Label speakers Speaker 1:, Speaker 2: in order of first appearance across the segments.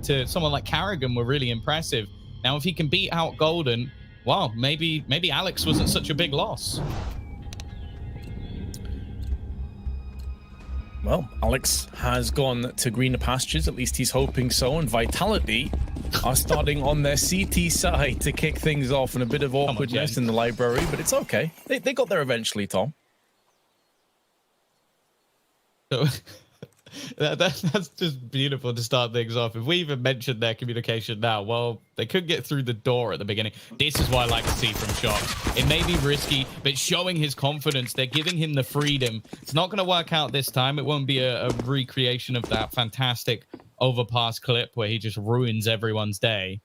Speaker 1: to someone like Carrigan were really impressive. Now, if he can beat out Golden, well, maybe Alex wasn't such a big loss.
Speaker 2: Well, Alex has gone to greener pastures, at least he's hoping so, and Vitality are starting on their CT side to kick things off, and a bit of awkwardness in the library, but it's okay. They got there eventually, Tom.
Speaker 1: So that's just beautiful to start things off. If we even mentioned their communication now, well, they could get through the door at the beginning. This is what I like to see from Shox. It may be risky, but showing his confidence, they're giving him the freedom. It's not going to work out this time. It won't be a recreation of that fantastic overpass clip where he just ruins everyone's day.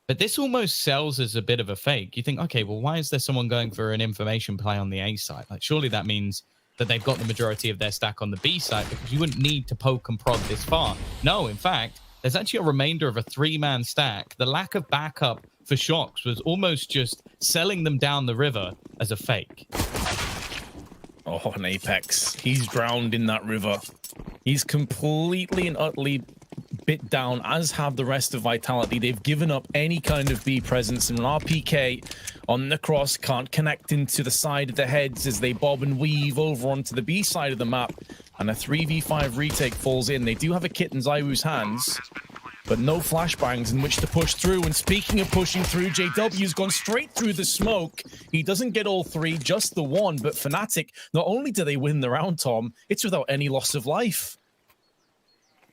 Speaker 1: But this almost sells as a bit of a fake. You think, okay, well, why is there someone going for an information play on the A side? Like, surely that means that they've got the majority of their stack on the B side, because you wouldn't need to poke and prod this far. No, in fact, there's actually a remainder of a 3-man stack. The lack of backup for Shox was almost just selling them down the river as a fake.
Speaker 2: Oh, an Apex. He's drowned in that river. He's completely and utterly bit down, as have the rest of Vitality. They've given up any kind of B presence, and an RPK on the cross can't connect into the side of the heads as they bob and weave over onto the B side of the map, and a 3v5 retake falls in. They do have a kit in Zywoo's hands, but no flashbangs in which to push through. And speaking of pushing through, JW's gone straight through the smoke. He doesn't get all three, just the one, but Fnatic, not only do they win the round, Tom, it's without any loss of life.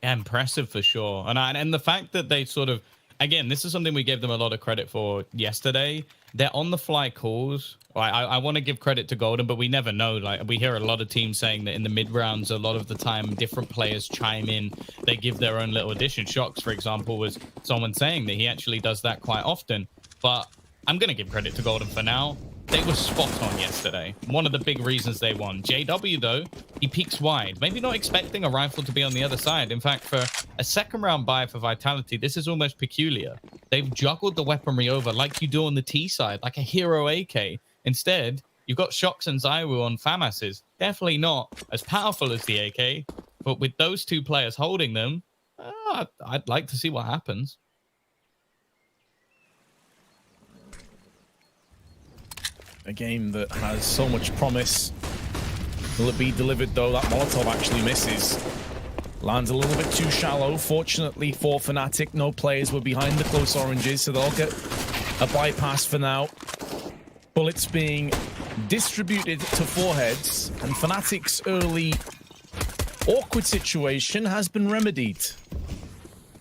Speaker 1: Yeah, impressive for sure. And the fact that they sort of, again, this is something we gave them a lot of credit for yesterday. They're on the fly calls. I want to give credit to Golden, but we never know. Like, we hear a lot of teams saying that in the mid rounds, a lot of the time, different players chime in. They give their own little addition. Shox, for example, was someone saying that he actually does that quite often. But I'm going to give credit to Golden for now. They were spot on yesterday. One of the big reasons they won. JW, though, he peeks wide. Maybe not expecting a rifle to be on the other side. In fact, for a second round buy for Vitality, this is almost peculiar. They've juggled the weaponry over like you do on the T side, like a hero AK. Instead, you've got Shox and Zywoo on FAMASs. Definitely not as powerful as the AK, but with those two players holding them, I'd like to see what happens.
Speaker 2: A game that has so much promise. Will it be delivered, though? That Molotov actually misses. Lands a little bit too shallow. Fortunately for Fnatic, no players were behind the close oranges, so they'll get a bypass for now. Bullets being distributed to foreheads, and Fnatic's early awkward situation has been remedied.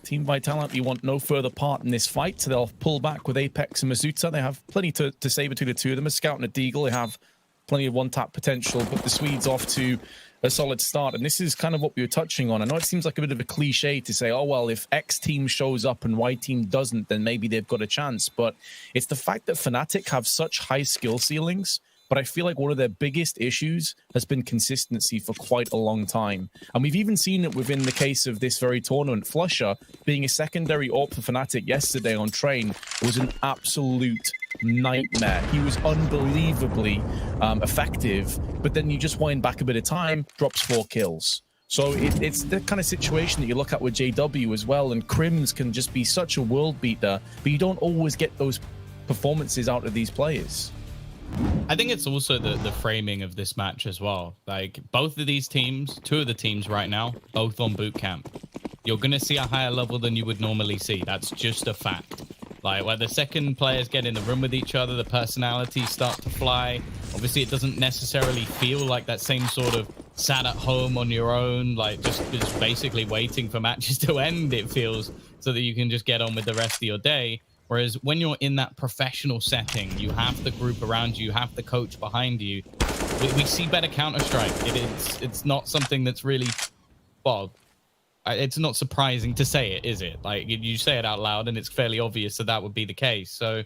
Speaker 2: Team Vitality want no further part in this fight, so they'll pull back with Apex and Masuta. They have plenty to say between the two of them. A Scout and a Deagle, they have plenty of one-tap potential, but the Swedes off to a solid start. And this is kind of what we were touching on. I know it seems like a bit of a cliche to say, oh, well, if X team shows up and Y team doesn't, then maybe they've got a chance. But it's the fact that Fnatic have such high skill ceilings. But I feel like one of their biggest issues has been consistency for quite a long time. And we've even seen it within the case of this very tournament. Flusher being a secondary AWP for Fnatic yesterday on Train was an absolute nightmare. He was unbelievably effective, but then you just wind back a bit of time, drops 4 kills. So it's the kind of situation that you look at with JW as well, and Crims can just be such a world beater, but you don't always get those performances out of these players.
Speaker 1: I think it's also the framing of this match as well. Like, both of these teams, 2 of the teams right now, both on boot camp. You're going to see a higher level than you would normally see. That's just a fact. Like, where the second players get in the room with each other, the personalities start to fly. Obviously, it doesn't necessarily feel like that same sort of sat at home on your own, like just basically waiting for matches to end, it feels, so that you can just get on with the rest of your day. Whereas when you're in that professional setting, you have the group around you, you have the coach behind you. We see better Counter-Strike. It's not something that's really, well, it's not surprising to say it, is it? Like, you say it out loud and it's fairly obvious that would be the case. So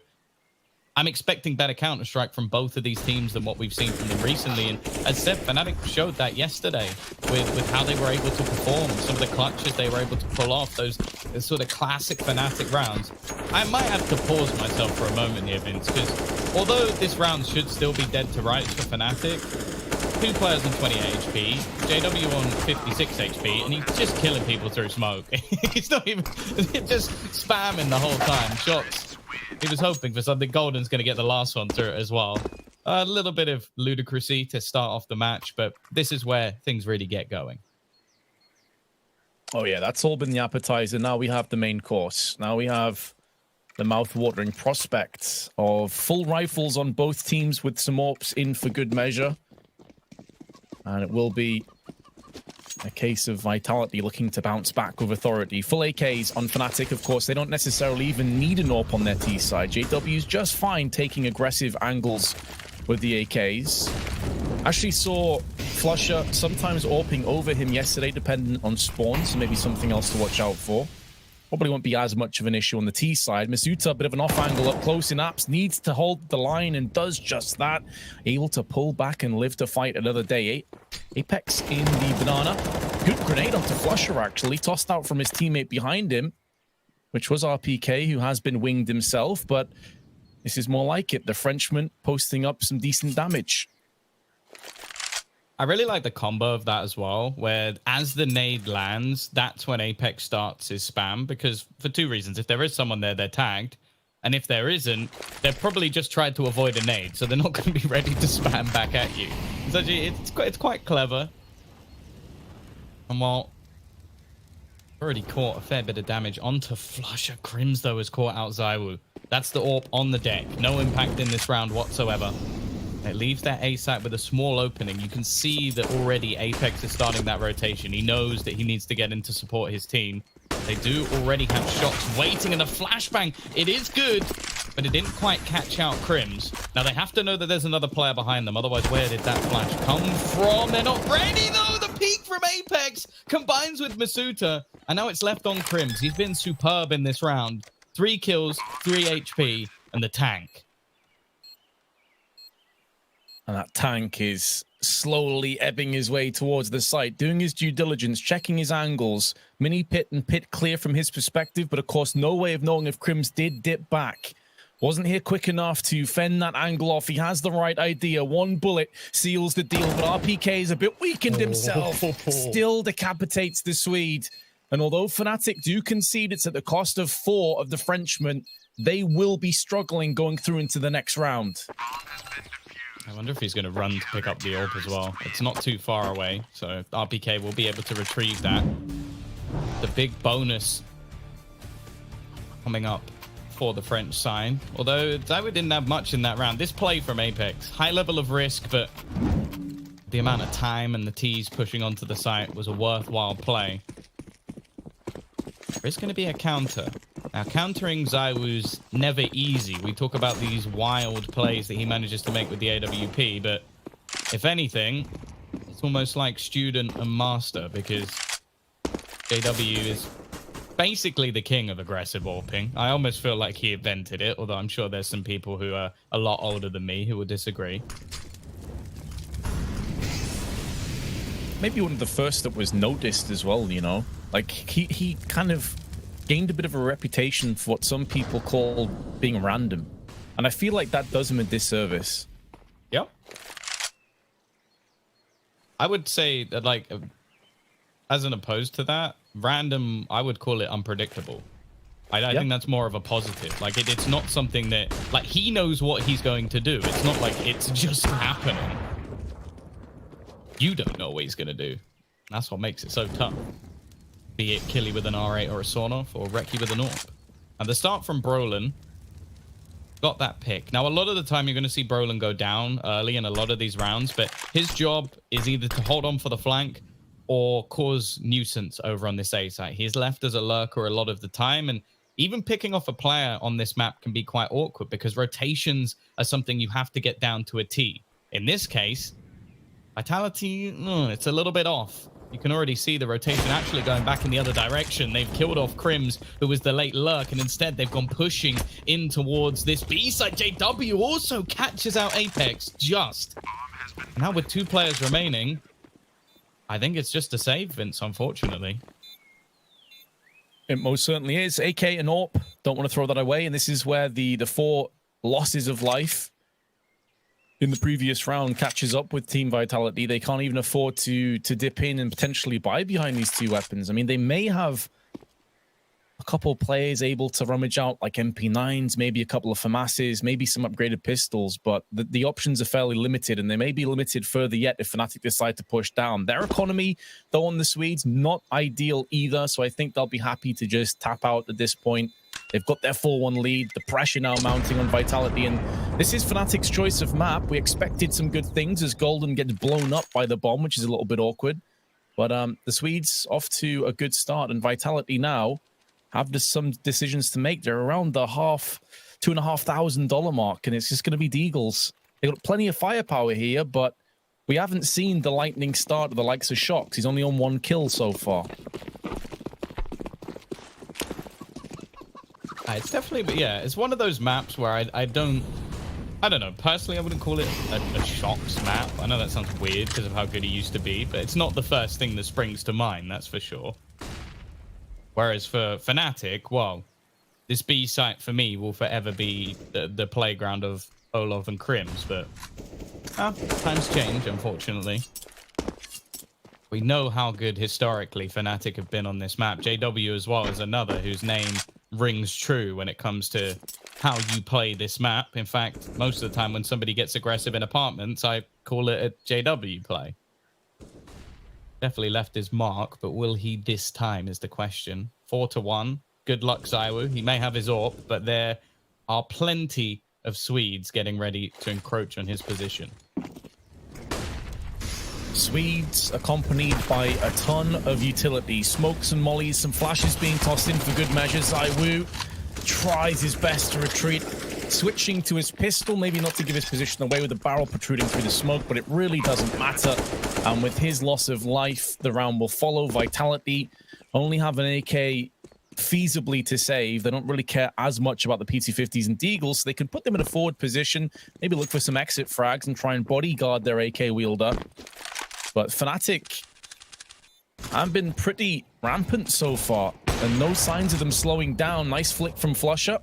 Speaker 1: I'm expecting better Counter-Strike from both of these teams than what we've seen from them recently. And as said, Fnatic showed that yesterday with how they were able to perform, some of the clutches they were able to pull off, those sort of classic Fnatic rounds. I might have to pause myself for a moment here, Vince, because although this round should still be dead to rights for Fnatic,
Speaker 2: Yeah.
Speaker 1: 2 players on 28 HP, JW on 56 HP, and he's just killing people through smoke. He's not even just spamming the whole time. Shots. He was hoping for something. Golden's going to get the last one through it as well. A little bit of ludicrousy to start off the match, but this is where things really get going.
Speaker 2: Oh, yeah, that's all been the appetizer. Now we have the main course. Now we have the mouth-watering prospects of full rifles on both teams with some AWPs in for good measure. And it will be a case of Vitality looking to bounce back with authority. Full AKs on Fnatic, of course. They don't necessarily even need an AWP on their T side. JW's just fine taking aggressive angles with the AKs. Actually saw Flusher sometimes AWPing over him yesterday, depending on spawn, so maybe something else to watch out for. Probably won't be as much of an issue on the T side. Masuta, a bit of an off angle up close in apps, needs to hold the line and does just that. Able to pull back and live to fight another day. Apex in the banana. Good grenade onto Flusher, actually. Tossed out from his teammate behind him, which was RPK, who has been winged himself, but this is more like it. The Frenchman posting up some decent damage.
Speaker 1: I really like the combo of that as well, where as the nade lands, that's when Apex starts his spam, because for 2 reasons. If there is someone there, they're tagged. And if there isn't, they've probably just tried to avoid a nade, so they're not going to be ready to spam back at you. So it's quite clever. And while already caught a fair bit of damage onto Flusher, Crims, though, has caught out Zywoo. That's the AWP on the deck. No impact in this round whatsoever. It leaves that A site with a small opening. You can see that already Apex is starting that rotation. He knows that he needs to get in to support his team. They do already have shots waiting, and a flashbang. It is good, but it didn't quite catch out Crims. Now, they have to know that there's another player behind them. Otherwise, where did that flash come from? They're not ready, though. The peak from Apex combines with Masuta, and now it's left on Crims. He's been superb in this round. 3 kills, 3 HP, and the tank.
Speaker 2: And that tank is slowly ebbing his way towards the site, doing his due diligence, checking his angles. Mini pit and pit clear from his perspective, but of course, no way of knowing if Crims did dip back. Wasn't here quick enough to fend that angle off. He has the right idea. 1 bullet seals the deal, but RPK is a bit weakened himself. Still decapitates the Swede. And although Fnatic do concede it's at the cost of 4 of the Frenchmen, they will be struggling going through into the next round.
Speaker 1: I wonder if he's going to run to pick up the AWP as well. It's not too far away, so RPK will be able to retrieve that. The big bonus coming up for the French side. Although Zywoo didn't have much in that round. This play from Apex, high level of risk, but the amount of time and the T's pushing onto the site was a worthwhile play. There's going to be a counter. Now, countering Zywoo's never easy. We talk about these wild plays that he manages to make with the AWP, but if anything, it's almost like student and master, because JW is basically the king of aggressive AWPing. I almost feel like he invented it, although I'm sure there's some people who are a lot older than me who will disagree.
Speaker 2: Maybe one of the first that was noticed as well, you know? Like, he kind of gained a bit of a reputation for what some people call being random. And I feel like that does him a disservice.
Speaker 1: Yep. I would say that, like, as an opposed to that, random, I would call it unpredictable. I think that's more of a positive. Like, it's not something that, like, he knows what he's going to do. It's not like it's just happening. You don't know what he's going to do. That's what makes it so tough. Be it Killy with an R8 or a Sornoff, or Reki with an AWP. And the start from Brolin got that pick. Now, a lot of the time, you're going to see Brolin go down early in a lot of these rounds, but his job is either to hold on for the flank or cause nuisance over on this A site. He's left as a lurker a lot of the time, and even picking off a player on this map can be quite awkward because rotations are something you have to get down to a T. In this case, Vitality, it's a little bit off. You can already see the rotation actually going back in the other direction. They've killed off Crims, who was the late lurk, and instead they've gone pushing in towards this B side. JW also catches out Apex just. Now with 2 players remaining, I think it's just a save, Vince, unfortunately.
Speaker 2: It most certainly is. AK and AWP, don't want to throw that away, and this is where the 4 losses of life in the previous round catches up with Team Vitality. They can't even afford to dip in and potentially buy behind these two weapons. I mean, they may have a couple players able to rummage out like MP9s, maybe a couple of FAMASs, maybe some upgraded pistols, but the options are fairly limited, and they may be limited further yet if Fnatic decide to push down. Their economy, though, on the Swedes, not ideal either, so I think they'll be happy to just tap out at this point. They've got their 4-1 lead, the pressure now mounting on Vitality, and this is Fnatic's choice of map. We expected some good things as Golden gets blown up by the bomb, which is a little bit awkward, but the Swedes off to a good start, and Vitality now have some decisions to make. They're around the $2,500 mark, and it's just going to be Deagles. They've got plenty of firepower here, but we haven't seen the lightning start of the likes of Shox. He's only on 1 kill so far.
Speaker 1: It's definitely, but yeah, it's one of those maps where I don't know. Personally, I wouldn't call it a Shox map. I know that sounds weird because of how good he used to be, but it's not the first thing that springs to mind, that's for sure. Whereas for Fnatic, well, this B site for me will forever be the playground of Olov and Crims, but times change, unfortunately. We know how good historically Fnatic have been on this map. JW as well is another whose name rings true when it comes to how you play this map. In fact, most of the time when somebody gets aggressive in apartments, I call it a JW play. Definitely left his mark, but will he this time is the question. 4-1. Good luck, Zywoo. He may have his AWP, but there are plenty of Swedes getting ready to encroach on his position.
Speaker 2: Swedes accompanied by a ton of utility. Smokes and mollies, some flashes being tossed in for good measure. Zywoo tries his best to retreat, switching to his pistol, maybe not to give his position away with the barrel protruding through the smoke, but it really doesn't matter. And with his loss of life, the round will follow. Vitality only have an AK feasibly to save. They don't really care as much about the PT-50s and Deagles, so they can put them in a forward position, maybe look for some exit frags and try and bodyguard their AK wielder. But Fnatic have been pretty rampant so far, and no signs of them slowing down. Nice flick from Flusher.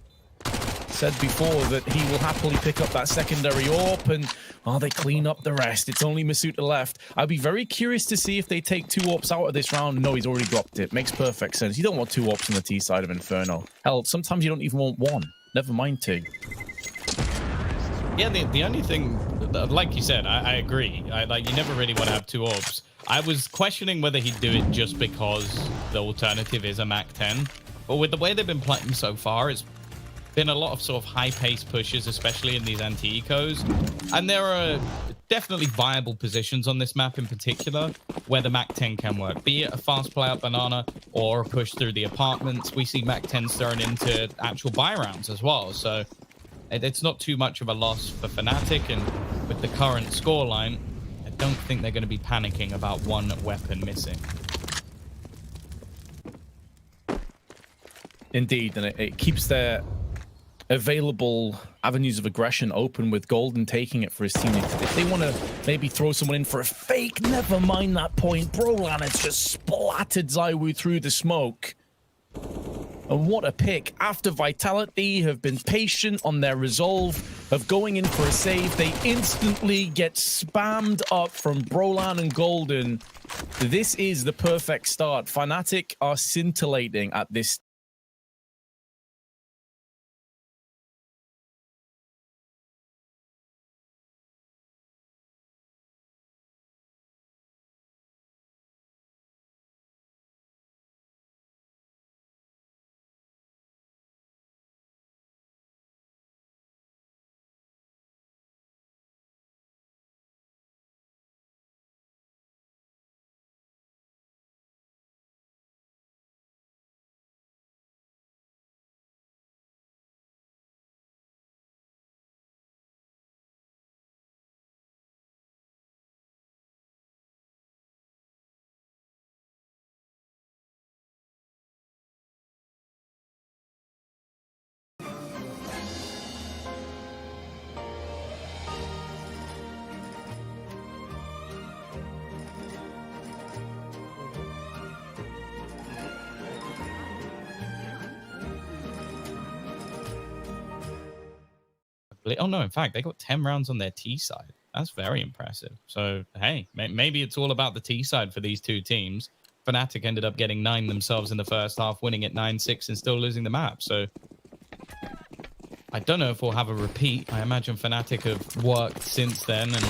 Speaker 2: Said before that he will happily pick up that secondary AWP, and they clean up the rest. It's only Masuta left. I'd be very curious to see if they take 2 AWPs out of this round. No, he's already dropped it. Makes perfect sense. You don't want 2 AWPs on the T side of Inferno. Hell, sometimes you don't even want 1. Never mind 2.
Speaker 1: Yeah, the only thing, like you said, I agree. Like, you never really want to have 2 AWPs. I was questioning whether he'd do it just because the alternative is a MAC-10. But with the way they've been playing so far, it's been a lot of sort of high-paced pushes, especially in these anti-ecos. And there are definitely viable positions on this map in particular where the MAC-10 can work, be it a fast play out banana or a push through the apartments. We see MAC-10s thrown into actual buy rounds as well. So it's not too much of a loss for Fnatic. And with the current scoreline, I don't think they're going to be panicking about 1 weapon missing.
Speaker 2: Indeed, and it keeps their available avenues of aggression open with Golden taking it for his team. If they want to maybe throw someone in for a fake, never mind that point. Brolan has just splattered Zywoo through the smoke. And what a pick. After Vitality have been patient on their resolve of going in for a save, they instantly get spammed up from Brolan and Golden. This is the perfect start. Fnatic are scintillating at this
Speaker 1: Oh, no, in fact, they got 10 rounds on their T side. That's very impressive. So, hey, maybe it's all about the T side for these two teams. Fnatic ended up getting 9 themselves in the first half, winning at 9-6 and still losing the map. So, I don't know if we'll have a repeat. I imagine Fnatic have worked since then and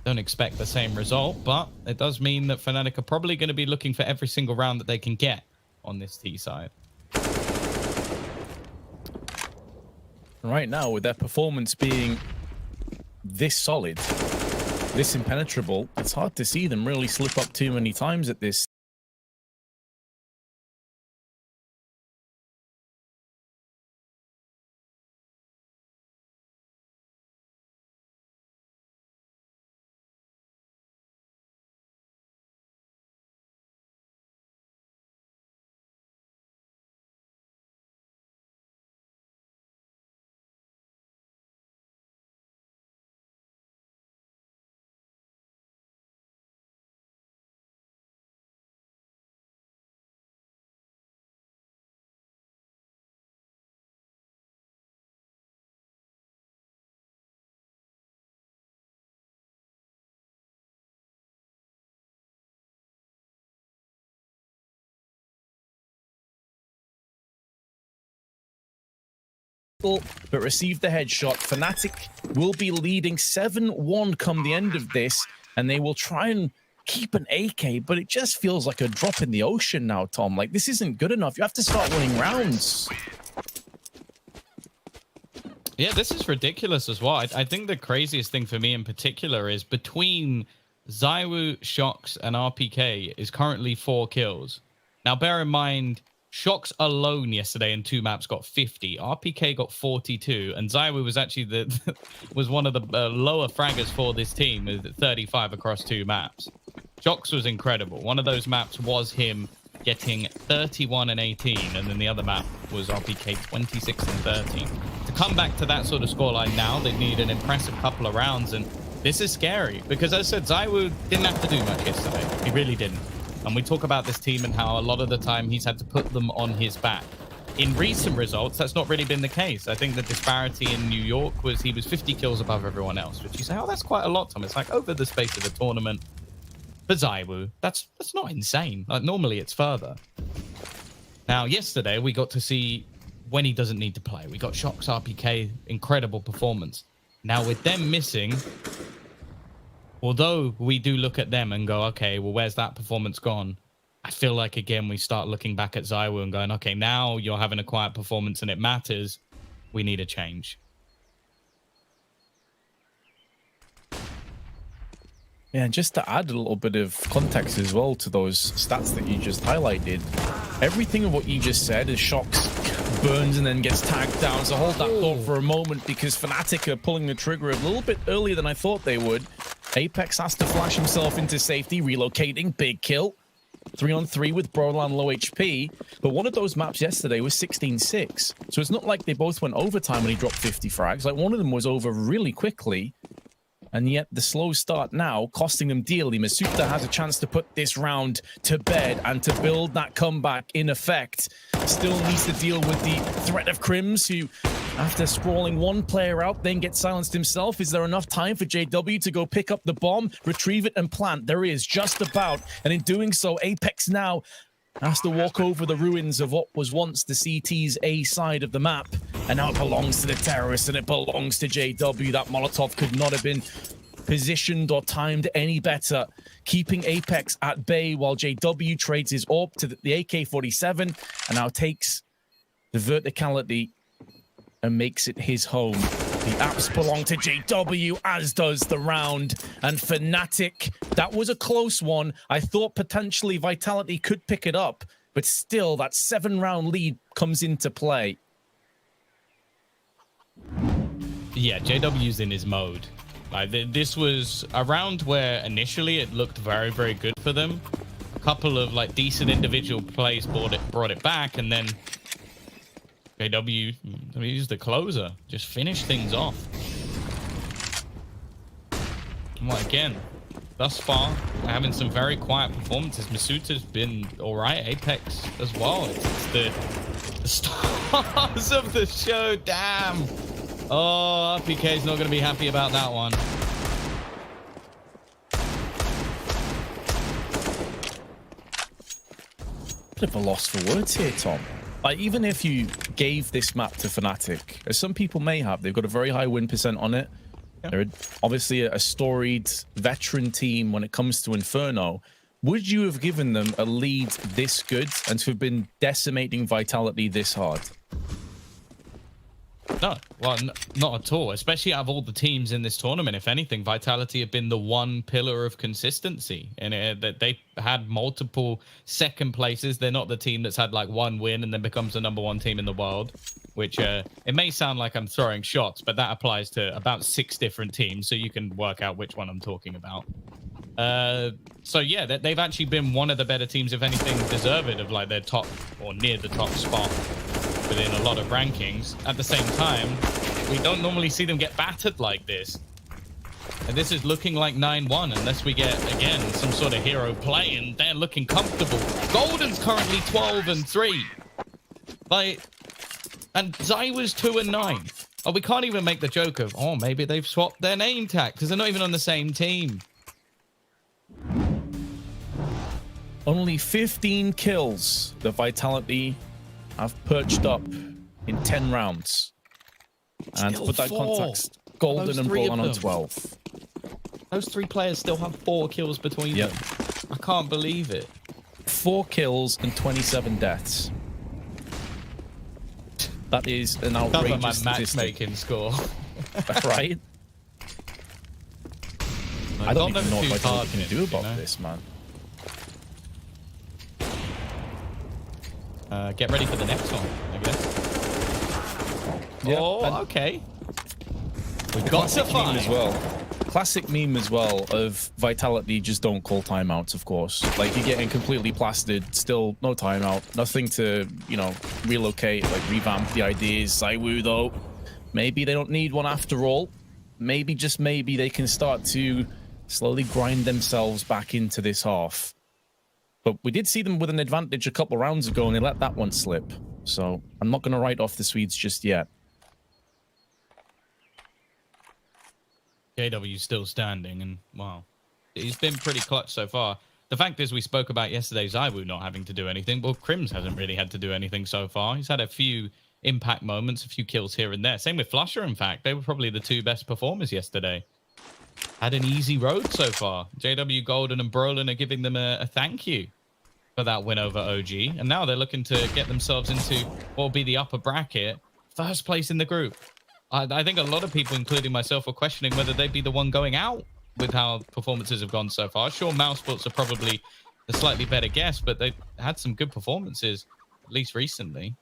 Speaker 1: don't expect the same result. But it does mean that Fnatic are probably going to be looking for every single round that they can get on this T side.
Speaker 2: Right now, with their performance being this solid, this impenetrable, it's hard to see them really slip up too many times at this. But received the headshot. Fnatic will be leading 7-1 come the end of this, and they will try and keep an AK, but it just feels like a drop in the ocean now, Tom. Like, this isn't good enough. You have to start winning rounds.
Speaker 1: Yeah, this is ridiculous as well. I think the craziest thing for me in particular is between ZywOo, Shox, and RPK is currently 4 kills. Now, bear in mind, Shox alone yesterday in 2 maps got 50. RPK got 42, and ZywOo was actually was one of the lower fraggers for this team with 35 across 2 maps. Shox was incredible. One of those maps was him getting 31 and 18, and then the other map was RPK 26 and 13. To come back to that sort of scoreline now, they need an impressive couple of rounds, and this is scary because, as I said, ZywOo didn't have to do much yesterday. He really didn't. And we talk about this team and how a lot of the time he's had to put them on his back. In recent results, that's not really been the case. I think the disparity in New York was he was 50 kills above everyone else, which you say, oh, that's quite a lot, Tom. It's like over the space of a tournament. For ZywOo, that's not insane. Like, normally it's further. Now, yesterday, we got to see when he doesn't need to play. We got Shox, RPK, incredible performance. Now, with them missing, although we do look at them and go, okay, well, where's that performance gone? I feel like, again, we start looking back at ZywOo and going, okay, now you're having a quiet performance and it matters. We need a change.
Speaker 2: Yeah, and just to add a little bit of context as well to those stats that you just highlighted, everything of what you just said is Shox burns and then gets tagged down. So hold that thought for a moment, because Fnatic are pulling the trigger a little bit earlier than I thought they would. Apex has to flash himself into safety, relocating, big kill. 3-on-3 with Brolan low HP, but one of those maps yesterday was 16-6. So it's not like they both went overtime and he dropped 50 frags. Like, one of them was over really quickly. And yet the slow start now costing them dearly. Masuta has a chance to put this round to bed and to build that comeback in effect. Still needs to deal with the threat of Crims, who, after sprawling one player out, then gets silenced himself. Is there enough time for JW to go pick up the bomb, retrieve it, and plant? There is, just about. And in doing so, Apex now has to walk over the ruins of what was once the CT's A side of the map, and now it belongs to the terrorists and it belongs to JW. That Molotov could not have been positioned or timed any better, keeping Apex at bay while JW trades his AWP to the AK-47 and now takes the verticality and makes it his home. The apps belong to JW, as does the round. And Fnatic, that was a close one. I thought potentially Vitality could pick it up, but still that 7-round lead comes into play.
Speaker 1: Yeah, JW's in his mode. Like, this was a round where initially it looked very, very good for them. A couple of like decent individual plays brought it back, and then JW, he's the closer, just finish things off. Well, again, thus far, having some very quiet performances. Masuta's been all right. Apex as well. It's the stars of the show. Damn. Oh, PK's not going to be happy about that one.
Speaker 2: Bit of a loss for words here, Tom. Like, even if you gave this map to Fnatic, as some people may have, they've got a very high win percent on it. Yeah. They're obviously a storied veteran team when it comes to Inferno. Would you have given them a lead this good and to have been decimating Vitality this hard?
Speaker 1: No, well, not at all. Especially out of all the teams in this tournament, if anything, Vitality have been the one pillar of consistency, and that they had multiple second places. They're not the team that's had like one win and then becomes the #1 team in the world. Which it may sound like I'm throwing shots, but that applies to about 6 different teams, so you can work out which one I'm talking about. So yeah, they've actually been one of the better teams, if anything, deserved of like their top or near the top spot within a lot of rankings. At the same time, we don't normally see them get battered like this. And this is looking like 9-1 unless we get, again, some sort of hero play, and they're looking comfortable. Golden's currently 12-3. Like, and ZywOo's 2-9. Oh, we can't even make the joke of, oh, maybe they've swapped their name tag because they're not even on the same team.
Speaker 2: Only 15 kills the Vitality have perched up in 10 rounds. And to put that in context, Golden and Brawl on 12.
Speaker 1: Those 3 players still have 4 kills between them. I can't believe it.
Speaker 2: 4 kills and 27 deaths. That is an outrageous
Speaker 1: my
Speaker 2: statistic.
Speaker 1: matchmaking score.
Speaker 2: Right? I don't even know what Vitality can do about this, man.
Speaker 1: Get ready for the next one, I guess. Yeah, oh, okay. We've got to find
Speaker 2: as well. Classic meme as well of Vitality just don't call timeouts, of course. Like, you're getting completely plastered, still no timeout, nothing to, you know, relocate, like revamp the ideas. ZywOo, though, maybe they don't need one after all. Maybe, just maybe, they can start to slowly grind themselves back into this half. But we did see them with an advantage a couple rounds ago, and they let that one slip. So I'm not going to write off the Swedes just yet.
Speaker 1: JW's still standing, and wow, he's been pretty clutch so far. The fact is, we spoke about yesterday ZywOo not having to do anything. Well, Crims hasn't really had to do anything so far. He's had a few impact moments, a few kills here and there. Same with Flusher, in fact. They were probably the 2 best performers yesterday. Had an easy road so far. JW, Golden, and Brolin are giving them a thank you for that win over OG. And now they're looking to get themselves into what will be the upper bracket. First place in the group. I think a lot of people, including myself, were questioning whether they'd be the one going out with how performances have gone so far. Sure, Mousesports are probably a slightly better guess, but they've had some good performances, at least recently.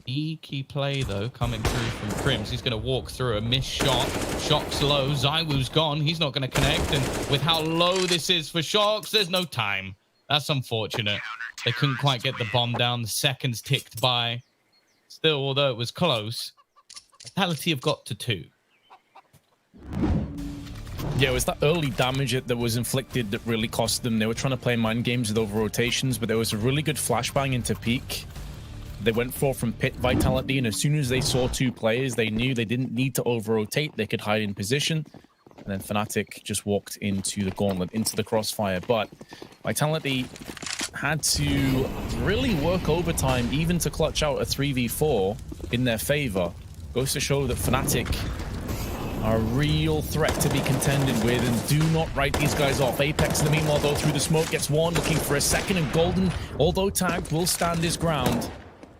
Speaker 1: Key play, though, coming through from Crims. He's going to walk through a missed shot. Shock's low. ZywOo's gone. He's not going to connect. And with how low this is for Shocks, there's no time. That's unfortunate. They couldn't quite get the bomb down. The seconds ticked by. Still, although it was close, Vitality have got to 2.
Speaker 2: Yeah, it was that early damage that was inflicted that really cost them. They were trying to play mind games with over rotations, but there was a really good flashbang into peak. They went for from pit Vitality, and as soon as they saw 2 players, they knew they didn't need to over-rotate. They could hide in position. And then Fnatic just walked into the gauntlet, into the crossfire. But Vitality had to really work overtime even to clutch out a 3v4 in their favor. Goes to show that Fnatic are a real threat to be contended with, and do not write these guys off. Apex, in the meanwhile, though, through the smoke, gets one, looking for a second, and Golden, although tagged, will stand his ground.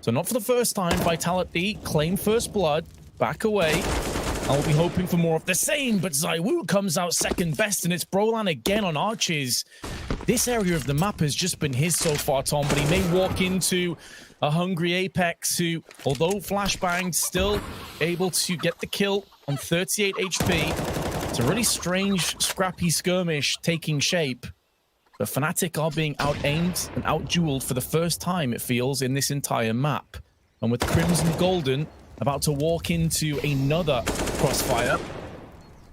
Speaker 2: So not for the first time, Vitality claim first blood, back away. I'll be hoping for more of the same, but ZywOo comes out second best, and it's Brolan again on Arches. This area of the map has just been his so far, Tom, but he may walk into a hungry Apex who, although flashbanged, still able to get the kill on 38 HP. It's a really strange, scrappy skirmish taking shape. But Fnatic are being out-aimed and out-dueled for the first time, it feels, in this entire map. And with Crimson Golden about to walk into another crossfire,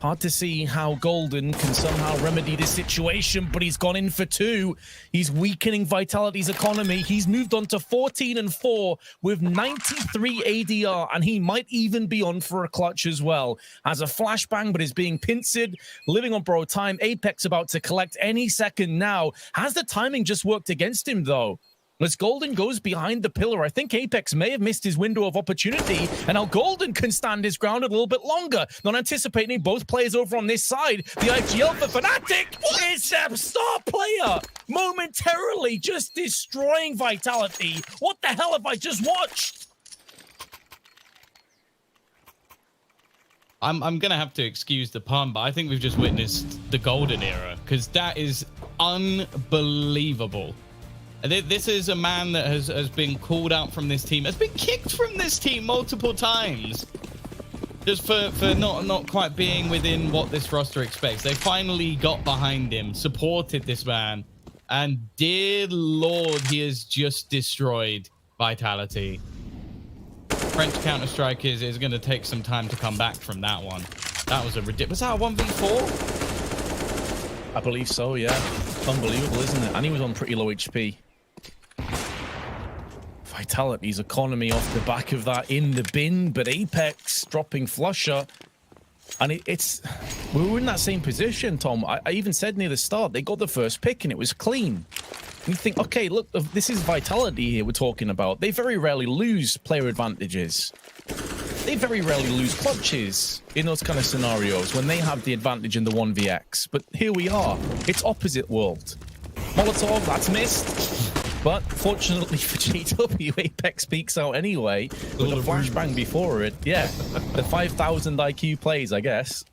Speaker 2: Hard to see how Golden can somehow remedy this situation, but he's gone in for 2. He's weakening Vitality's economy. He's moved on to 14-4 with 93 ADR, and he might even be on for a clutch as well. Has a flashbang, but is being pincered, living on borrowed time. Apex about to collect any second now. Has the timing just worked against him, though? As Golden goes behind the pillar, I think Apex may have missed his window of opportunity, and now Golden can stand his ground a little bit longer. Not anticipating both players over on this side. The IGL for Fnatic is a star player, momentarily just destroying Vitality. What the hell have I just watched?
Speaker 1: I'm going to have to excuse the pun, but I think we've just witnessed the Golden era, because that is unbelievable. This is a man that has been called out from this team, has been kicked from this team multiple times, just for not quite being within what this roster expects. They finally got behind him, supported this man, and dear Lord, he has just destroyed Vitality. French Counter-Strike is going to take some time to come back from that one. That was a ridiculous... Was that a 1v4?
Speaker 2: I believe so, yeah. Unbelievable, isn't it? And he was on pretty low HP. Vitality's economy off the back of that in the bin, but Apex dropping Flusher. And we were in that same position, Tom. I even said near the start, they got the first pick and it was clean. And you think, okay, look, this is Vitality here we're talking about. They very rarely lose player advantages. They very rarely lose clutches in those kind of scenarios when they have the advantage in the 1vx. But here we are. It's opposite world. Molotov, that's missed. But fortunately for GW, Apex peeks out anyway with a flashbang before it. Yeah, the 5,000 IQ plays, I guess.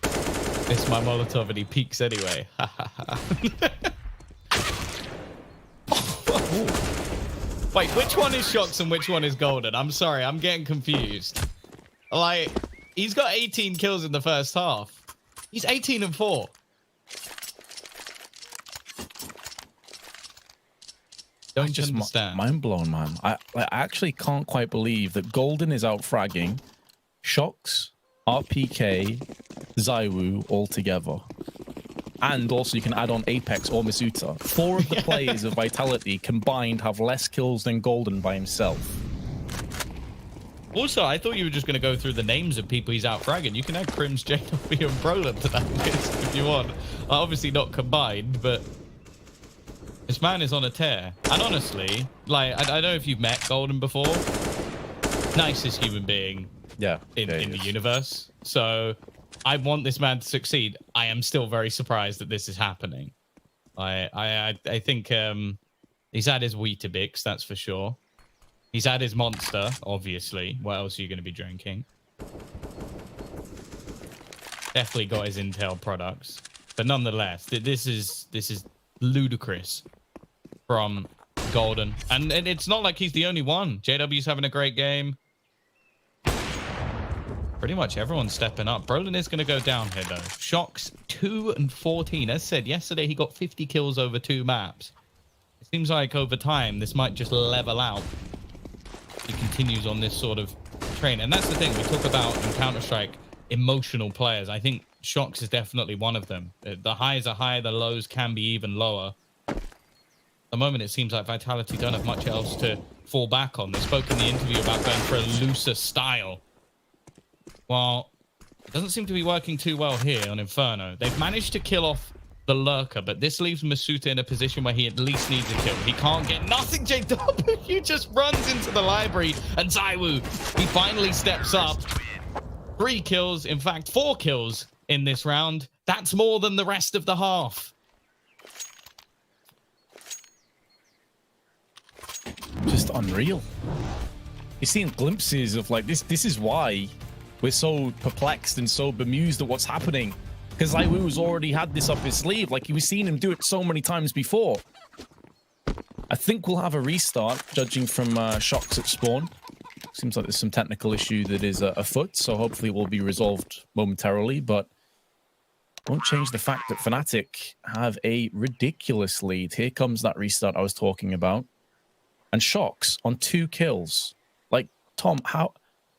Speaker 1: It's my Molotov and he peeks anyway. Wait, which one is Shox and which one is Golden? I'm sorry, I'm getting confused. Like, he's got 18 kills in the first half. He's 18-4. Don't just understand.
Speaker 2: Mind blown, man. I actually can't quite believe that Golden is out fragging Shox, RPK, Zywoo all together. And also you can add on Apex or Masuta. 4 of the players of Vitality combined have less kills than Golden by himself.
Speaker 1: Also, I thought you were just going to go through the names of people he's out fragging. You can add Crims, JW, and Brolin to that list if you want. Obviously not combined, but this man is on a tear. And honestly, like, I don't know if you've met Golden before. Nicest human being in the universe. So I want this man to succeed. I am still very surprised that this is happening. I think he's had his Weetabix, that's for sure. He's had his Monster, obviously. What else are you going to be drinking? Definitely got his Intel products. But nonetheless, this is ludicrous from Golden. And it's not like he's the only one. JW's having a great game. Pretty much everyone's stepping up. Brolin is going to go down here, though. Shox 2-14. As said, yesterday he got 50 kills over 2 maps. It seems like over time, this might just level out. He continues on this sort of train. And that's the thing. We talk about in Counter-Strike emotional players. I think Shox is definitely one of them. The highs are high, the lows can be even lower. At the moment, it seems like Vitality don't have much else to fall back on. They spoke in the interview about going for a looser style. Well, it doesn't seem to be working too well here on Inferno. They've managed to kill off the Lurker, but this leaves Masuta in a position where he at least needs a kill. He can't get nothing, JW. He just runs into the library, and Zywoo, he finally steps up. 3 kills, in fact, 4 kills in this round. That's more than the rest of the half.
Speaker 2: Just unreal. You're seeing glimpses of like this is why we're so perplexed and so bemused at what's happening. Because Zywoo's already had this up his sleeve. Like, we've seen him do it so many times before. I think we'll have a restart, judging from Shox at spawn. Seems like there's some technical issue that is afoot, so hopefully it will be resolved momentarily, but won't change the fact that Fnatic have a ridiculous lead. Here comes that restart I was talking about. And Shox on 2 kills. Like, Tom,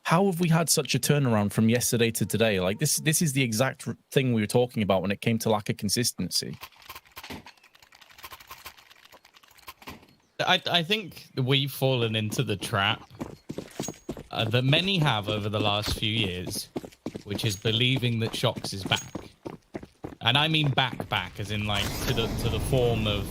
Speaker 2: How have we had such a turnaround from yesterday to today? Like this is the exact thing we were talking about when it came to lack of consistency.
Speaker 1: I think we've fallen into the trap that many have over the last few years, which is believing that Shox is back. And I mean back, as in like to the form of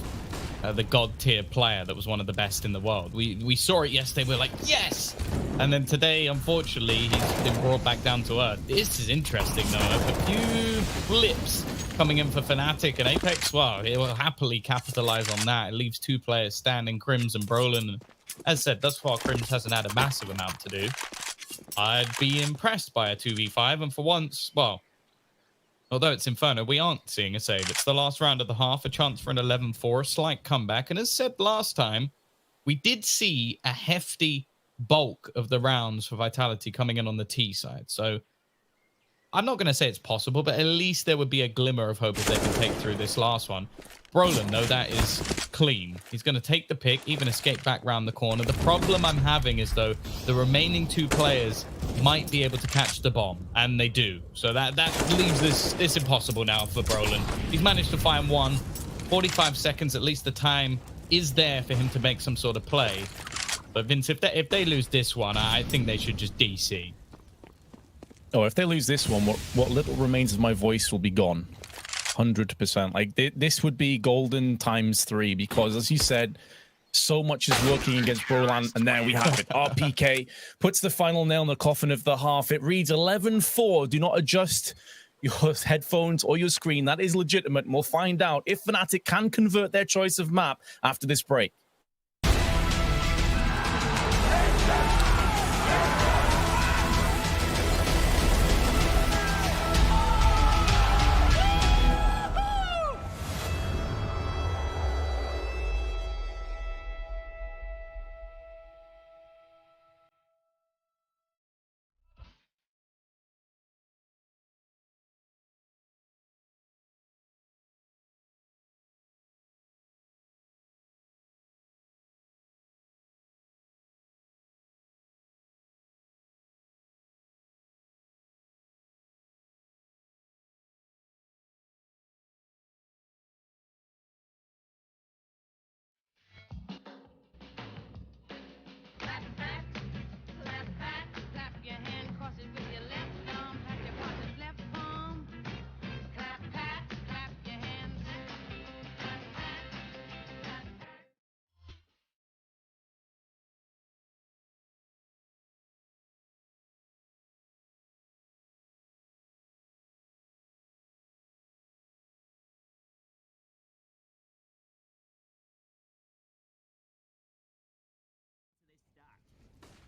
Speaker 1: the god tier player that was one of the best in the world. We saw it yesterday. We were like, yes. And then today, unfortunately, he's been brought back down to earth. This is interesting, though. A few blips coming in for Fnatic and Apex. Well, he will happily capitalize on that. It leaves two players standing, Crims and Brolin. As said, thus far, Crims hasn't had a massive amount to do. I'd be impressed by a 2v5. And for once, well, although it's Inferno, we aren't seeing a save. It's the last round of the half, a chance for an 11-4, a slight comeback. And as said last time, we did see a hefty bulk of the rounds for Vitality coming in on the T side. So I'm not going to say it's possible, but at least there would be a glimmer of hope if they can take through this last one. Brolin, though, that is clean. He's going to take the pick, even escape back round the corner. The problem I'm having is, though, the remaining two players might be able to catch the bomb, and they do. So that leaves this impossible now for Brolin. He's managed to find one. 45 seconds, at least the time is there for him to make some sort of play. But Vince, if they lose this one, I think they should just DC.
Speaker 2: Oh, if they lose this one, what little remains of my voice will be gone. 100%. Like this would be golden ×3 because, as you said, so much is working against Brolan, and there we have it. RPK puts the final nail in the coffin of the half. It reads 11-4. Do not adjust your headphones or your screen. That is legitimate, and we'll find out if Fnatic can convert their choice of map after this break.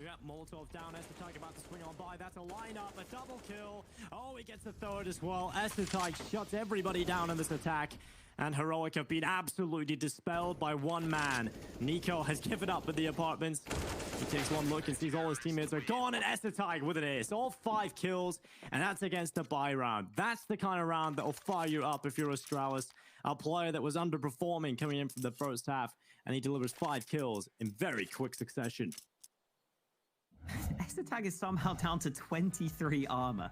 Speaker 3: We got Molotov down, SkullNerd about to swing on by. That's a lineup, a double kill. Oh, he gets a third as well. SkullNerd shuts everybody down in this attack. And Heroic have been absolutely dispelled by one man. Nico has given up with the apartments. He takes one look and sees all his teammates are gone, and SkullNerd with an ace. All 5 kills, and that's against a buy round. That's the kind of round that will fire you up if you're Astralis, a player that was underperforming coming in from the first half, and he delivers 5 kills in very quick succession.
Speaker 4: SkullNerd is somehow down to 23 armor.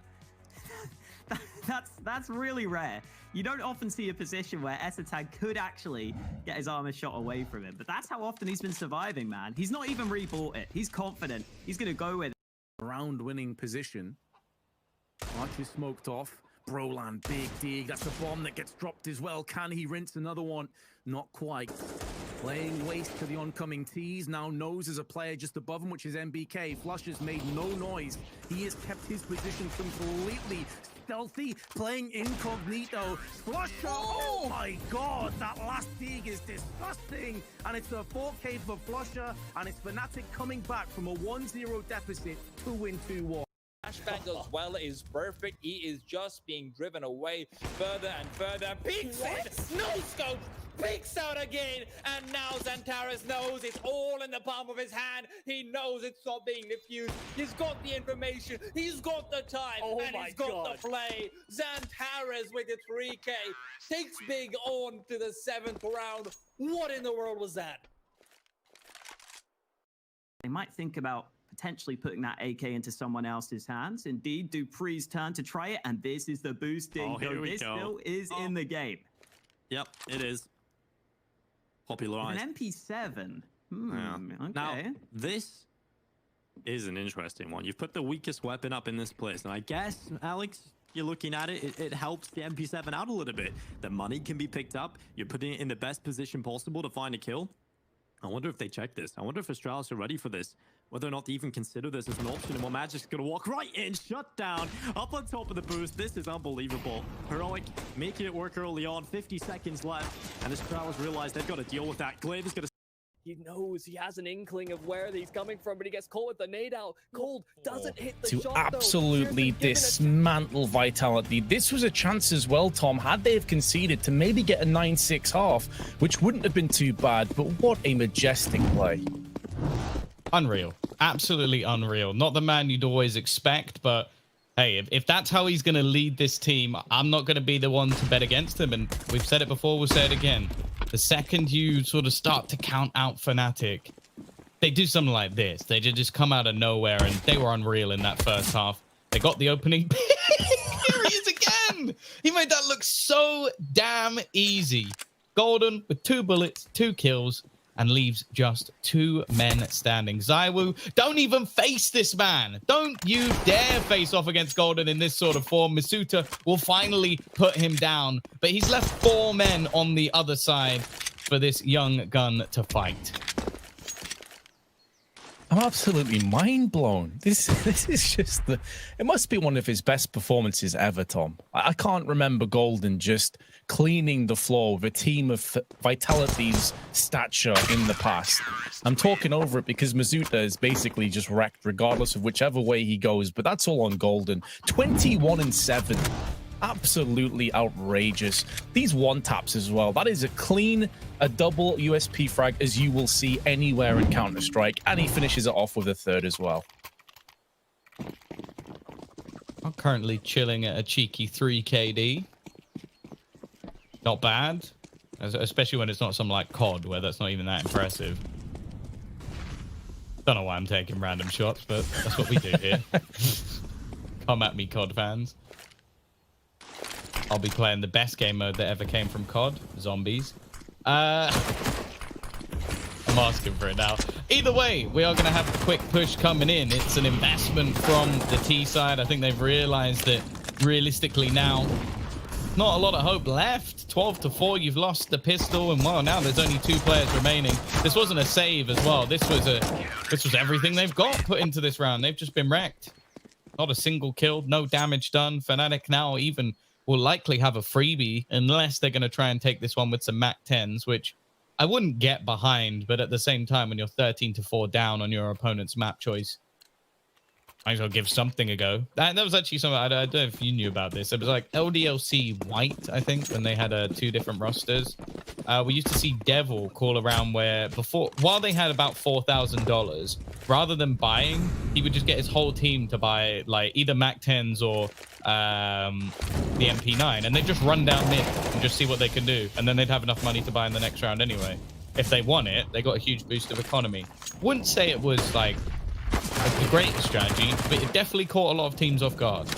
Speaker 4: That's really rare. You don't often see a position where SkullNerd could actually get his armor shot away from him, but that's how often he's been surviving, man. He's not even rebought it. He's confident. He's going to go with it.
Speaker 2: Round-winning position. Archer smoked off. Brolan, big dig. That's a bomb that gets dropped as well. Can he rinse another one? Not quite. Playing waste to the oncoming T's. Now knows there's a player just above him, which is MBK. Flush has made no noise. He has kept his position completely stealthy, playing incognito. Flusher! Oh my god, that last dig is disgusting. And it's a 4K for Flusher, and it's Fnatic coming back from a 1-0 deficit to win 2-1.
Speaker 5: Flashbang goes well, it is perfect. He is just being driven away further and further. Peeks in, no scope, peeks out again, and now Xantares knows it's all in the palm of his hand. He knows it's not being diffused. He's got the information, he's got the time, and he's got the play. Xantares with the 3K takes big on to the 7th round. What in the world was that?
Speaker 4: They might think about potentially putting that AK into someone else's hands. Indeed, Dupree's turn to try it, and this is the boosting.
Speaker 6: Oh, here we
Speaker 4: this
Speaker 6: go.
Speaker 4: still is in the game.
Speaker 6: Yep, it is.
Speaker 4: With
Speaker 6: Popularized.
Speaker 4: an MP7.
Speaker 6: Yeah.
Speaker 4: Okay.
Speaker 6: Now, this is an interesting one. You've put the weakest weapon up in this place, and I guess, Alex, you're looking at it, it helps the MP7 out a little bit. The money can be picked up. You're putting it in the best position possible to find a kill. I wonder if they check this. I wonder if Astralis are ready for this. Whether or not they even consider this as an option. And Magic's going to walk right in, shut down, up on top of the boost. This is unbelievable. Heroic making it work early on. 50 seconds left. And Astralis realize they've got to deal with that. Glaive is going to...
Speaker 7: He knows, he has an inkling of where he's coming from, but he gets caught with the nade out. Cold doesn't hit the
Speaker 2: to
Speaker 7: shot,
Speaker 2: absolutely dismantle Vitality. This was a chance as well, Tom, had they have conceded to maybe get a 9-6 half, which wouldn't have been too bad, but what a majestic play.
Speaker 1: Unreal. Absolutely unreal. Not the man you'd always expect, but hey, if that's how he's going to lead this team, I'm not going to be the one to bet against him. And we've said it before, we'll say it again. The second you sort of start to count out Fnatic, they do something like this. They just come out of nowhere, and they were unreal in that first half. They got the opening. Here he is again. He made that look so damn easy. Golden with 2 bullets, 2 kills, and leaves just 2 men standing. Zywoo, don't even face this man. Don't you dare face off against Golden in this sort of form. Masuta will finally put him down, but he's left 4 men on the other side for this young gun to fight.
Speaker 2: I'm absolutely mind blown. This is just it must be one of his best performances ever, Tom. I can't remember Golden just cleaning the floor with a team of Vitality's stature in the past. I'm talking over it because Masuta is basically just wrecked regardless of whichever way he goes, but that's all on Golden. 21-7. Absolutely outrageous. These one taps as well. That is a double USP frag as you will see anywhere in Counter-Strike, and he finishes it off with a 3rd as well.
Speaker 1: I'm currently chilling at a cheeky 3 KD. Not bad, especially when it's not some like COD where that's not even that impressive. Don't know why I'm taking random shots, but that's what we do here. Come at me, COD fans. I'll be playing the best game mode that ever came from COD, Zombies. I'm asking for it now. Either way, we are going to have a quick push coming in. It's an investment from the T side. I think they've realized that realistically now, not a lot of hope left. 12-4, you've lost the pistol, and well, now there's only 2 players remaining. This wasn't a save as well. This was everything they've got put into this round. They've just been wrecked. Not a single kill, no damage done. Fnatic now even will likely have a freebie unless they're going to try and take this one with some MAC 10s, which I wouldn't get behind, but at the same time, when you're 13-4 down on your opponent's map choice, might as well give something a go. That was actually something, I don't know if you knew about this. It was like LDLC White, I think, when they had 2 different rosters. We used to see Devil call around where while they had about $4,000, rather than buying, he would just get his whole team to buy like either MAC 10s or the MP9, and they'd just run down mid and just see what they can do. And then they'd have enough money to buy in the next round anyway. If they won it, they got a huge boost of economy. Wouldn't say it was like the greatest strategy, but it definitely caught a lot of teams off guard.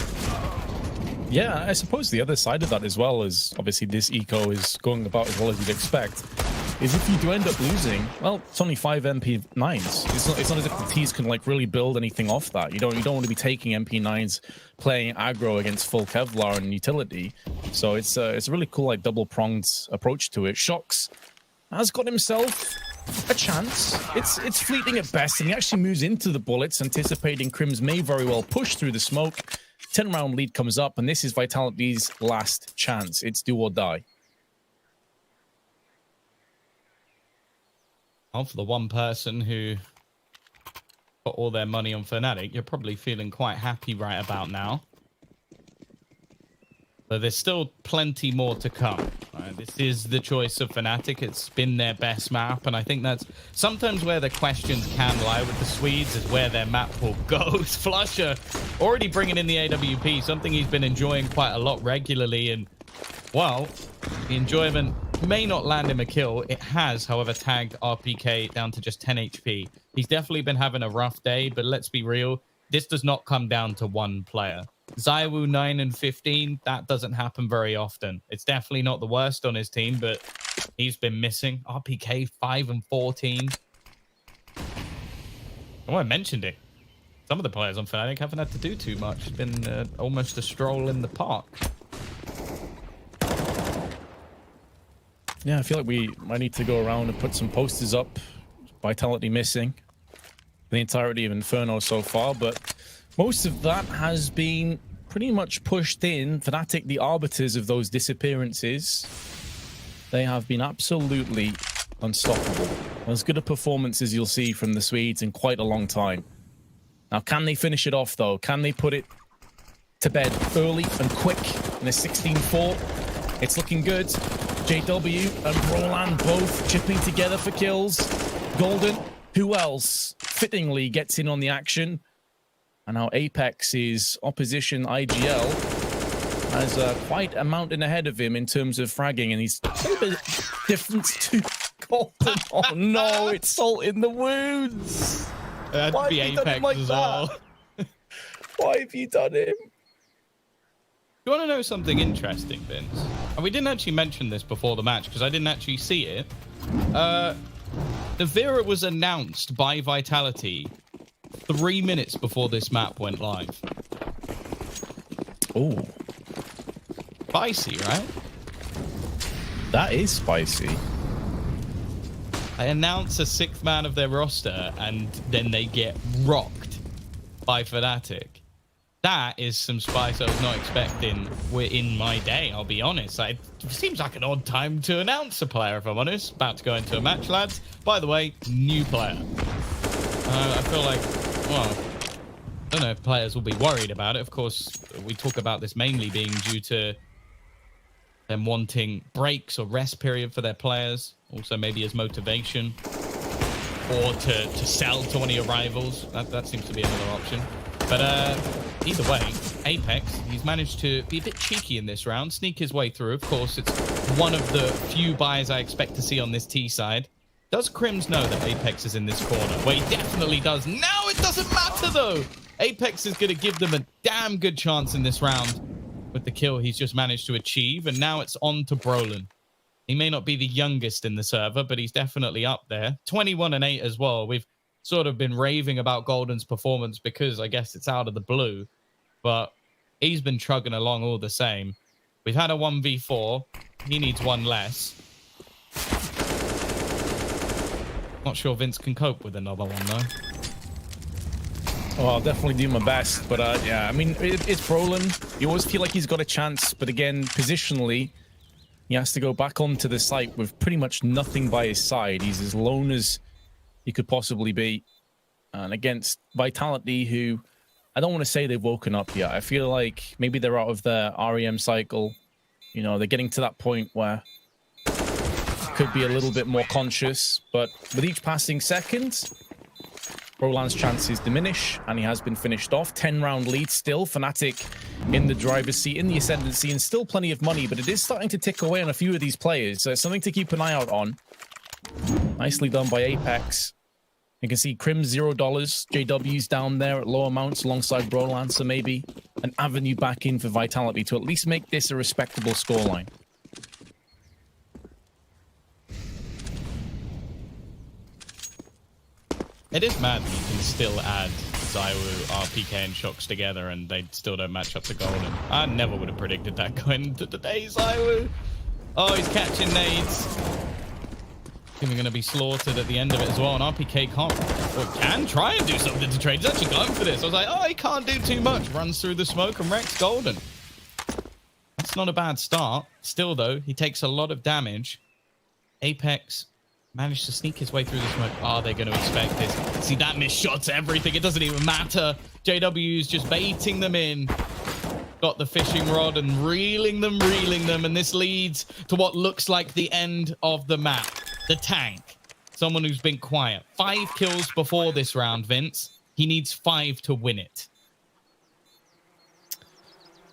Speaker 2: Yeah, I suppose the other side of that as well is obviously this eco is going about as well as you'd expect. Is if you do end up losing, well, it's only 5 MP9s. It's not as if the T's can like really build anything off that. You don't want to be taking MP9s, playing aggro against full Kevlar and utility. So it's a really cool like double pronged approach to it. Shox has got himself a chance. It's fleeting at best, and he actually moves into the bullets, anticipating Crims may very well push through the smoke. 10-round lead comes up, and this is Vitality's last chance. It's do or die.
Speaker 1: Well, for the one person who put all their money on Fnatic, you're probably feeling quite happy right about now. But there's still plenty more to come. Right? This is the choice of Fnatic. It's been their best map, and I think that's sometimes where the questions can lie with the Swedes, is where their map pool goes. Flusher already bringing in the AWP, something he's been enjoying quite a lot regularly, and well, the enjoyment may not land him a kill. It has, however, tagged RPK down to just 10 HP. He's definitely been having a rough day, but let's be real. This does not come down to one player. Zywoo 9 and 15, that doesn't happen very often. It's definitely not the worst on his team, but he's been missing. RPK 5 and 14. Oh, I mentioned it. Some of the players on Fnatic haven't had to do too much. It's been almost a stroll in the park.
Speaker 2: Yeah, I feel like we might need to go around and put some posters up. Vitality missing the entirety of Inferno so far, but most of that has been pretty much pushed in. Fnatic, the arbiters of those disappearances, they have been absolutely unstoppable. As good a performance as you'll see from the Swedes in quite a long time. Now, can they finish it off, though? Can they put it to bed early and quick in a 16-4? It's looking good. JW and Roland both chipping together for kills. Golden, who else fittingly gets in on the action? And now Apex's opposition, IGL, has quite a mountain ahead of him in terms of fragging, and he's a little bit different to Golden. Oh no, it's salt in the wounds.
Speaker 1: That'd
Speaker 2: Why
Speaker 1: be
Speaker 2: have you done him
Speaker 1: Apex
Speaker 2: like
Speaker 1: as
Speaker 2: that?
Speaker 1: well.
Speaker 2: Why have you done him?
Speaker 1: You want to know something interesting, Vince? And we didn't actually mention this before the match because I didn't actually see it. The Vera was announced by Vitality 3 minutes before this map went live.
Speaker 2: Oh,
Speaker 1: Spicy, right?
Speaker 2: that is spicy.
Speaker 1: They announce a 6th man of their roster and then they get rocked by Fnatic. That is some spice I was not expecting in my day, I'll be honest. It seems like an odd time to announce a player, if I'm honest. About to go into a match, lads. By the way, new player. I feel like, well, I don't know if players will be worried about it. Of course, we talk about this mainly being due to them wanting breaks or rest period for their players. Also maybe as motivation. Or to sell to one of your rivals. That seems to be another option. But either way, Apex, he's managed to be a bit cheeky in this round, sneak his way through. Of course, it's one of the few buys I expect to see on this T side. Does Crims know that Apex is in this corner? Well, he definitely does. Now it doesn't matter, though. Apex is going to give them a damn good chance in this round with the kill he's just managed to achieve. And now it's on to Brolin. He may not be the youngest in the server, but he's definitely up there. 21 and 8 as well. We've sort of been raving about Golden's performance because I guess it's out of the blue, but he's been chugging along all the same. We've had a 1v4. He needs one less. Not sure Vince can cope with another one, though.
Speaker 2: Oh, I'll definitely do my best, but yeah, I mean, it's Brolin. You always feel like he's got a chance, but again, positionally, he has to go back onto the site with pretty much nothing by his side. He's as lone as he could possibly be, and against Vitality, who I don't want to say they've woken up yet. I feel like maybe they're out of their REM cycle. You know, they're getting to that point where could be a little bit more conscious, but with each passing second, Roland's chances diminish, and he has been finished off. 10-round lead still. Fnatic in the driver's seat, in the ascendancy, and still plenty of money, but it is starting to tick away on a few of these players, so it's something to keep an eye out on. Nicely done by Apex. You can see Crim $0. JW's down there at low amounts alongside Broland, so maybe an avenue back in for Vitality to at least make this a respectable scoreline.
Speaker 1: It is mad that you can still add Zywoo, RPK, and Shocks together and they still don't match up to Golden. I never would have predicted that going into today, Zywoo. Oh, he's catching nades. He's going to be slaughtered at the end of it as well. And RPK can't, or can try and do something to trade. He's actually going for this. I was like, oh, he can't do too much. Runs through the smoke and wrecks Golden. That's not a bad start. Still, though, he takes a lot of damage. Apex managed to sneak his way through the smoke. Are they going to expect this? See, that missed shots everything. It doesn't even matter. JW's just baiting them in. Got the fishing rod and reeling them. And this leads to what looks like the end of the map. The tank. Someone who's been quiet. 5 kills before this round, Vince. He needs 5 to win it.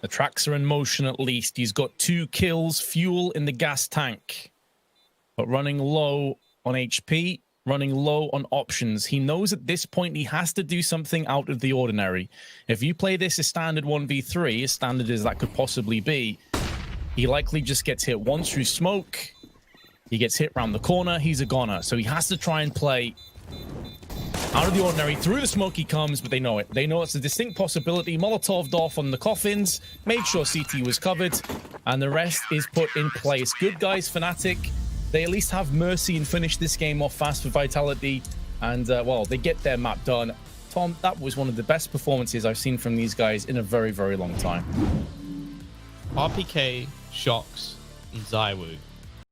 Speaker 2: The tracks are in motion at least. He's got 2 kills, fuel in the gas tank. but running low on HP, running low on options. He knows at this point he has to do something out of the ordinary. If you play this as standard 1v3, as standard as that could possibly be, he likely just gets hit once through smoke. He gets hit around the corner. He's a goner. So he has to try and play out of the ordinary. Through the smoke he comes, but they know it. They know it's a distinct possibility. Molotoved off on the coffins, made sure CT was covered, and the rest is put in place. Good guys, Fnatic. They at least have mercy and finish this game off fast for Vitality. And, well, they get their map done. Tom, that was one of the best performances I've seen from these guys in a very, very long time.
Speaker 1: RPK, Shox, and Zywoo.